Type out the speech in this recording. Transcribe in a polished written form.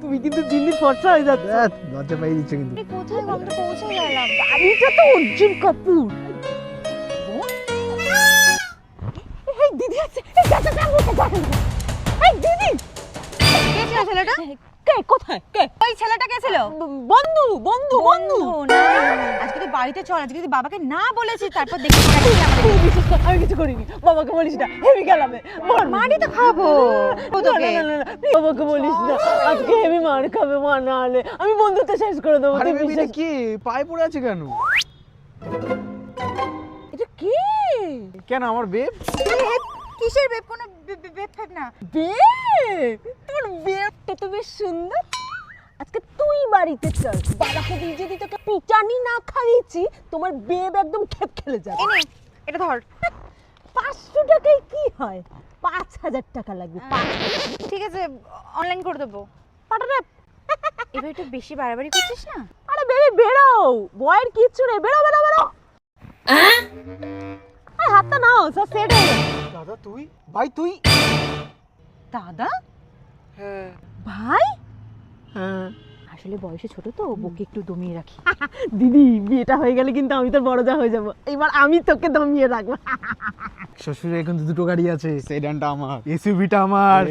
তুমি কিন্তু দিল্লি ফর্সা হয়ে যাচ্ছ। লজ্জা পাই দিচ্ছে কিন্তু। কোথায় আমরা পৌঁছে গেলাম? গাড়িটা তো অর্জুন কাপুর। এই দিদি আছে, এই দিদি কে ছিল ছেলেটা? কে কোথায় কে? ওই ছেলেটা কে ছিল? বন্ধু বন্ধু বন্ধু। না, আজকে তুই বাড়িতে চল, আজকে তুই বাবাকে না বলেছিস তারপর দেখি তুই বিশ্বাস কর, আমি কিছু করিনি। বাবাকে বলিস না, হেভি গেলাম। মারি তো খাবো তোকে। বাবাকে বলিস না, আজকে হেভি মার খাবে। মা না হলে আমি বন্ধুত্ব শেষ করে দেবো। আরে তুই বেবি, বিশ্বাস কি পায়ে পড়ে আছে কেন? এটা কি? কেন আমার বেব? কিসের বেব? কোনো বেব ফেব না। বেব, তোর বেবটা তো বেশ সুন্দর। আজকে তুই বাড়িতে চল, বাবাকে দিয়ে যদি তোকে পিটানি না খাইয়েছি, তোমার বেব একদম খেপ খেলে যাবে। এনে এটা ধর। 500 টাকায় কি হয়? 5000 টাকা লাগবে। ঠিক আছে, অনলাইন করে দেবো। পাঠাবে। এবার একটু বেশি বাড়াবাড়ি করছিস না? আরে বেবি বেরো, বয়ের কিচ্ছু নেই, বেরো বেরো বেরো। আরে হাতটা নাও, সব সেট হয়ে গেছে। দাদা তুই? ভাই তুই? দাদা? হ্যাঁ ভাই? হ্যাঁ। আসলে বয়সে ছোট তো, বুকে একটু দমিয়ে রাখি। দিদি বিয়েটা হয়ে গেলে কিন্তু আমি তোর বড় যা হয়ে যাবো। এবার আমি তোকে দমিয়ে রাখবো। শ্বশুরের এখন দুটো গাড়ি আছে, সেডানটা আমার, এসইউভিটা আমার।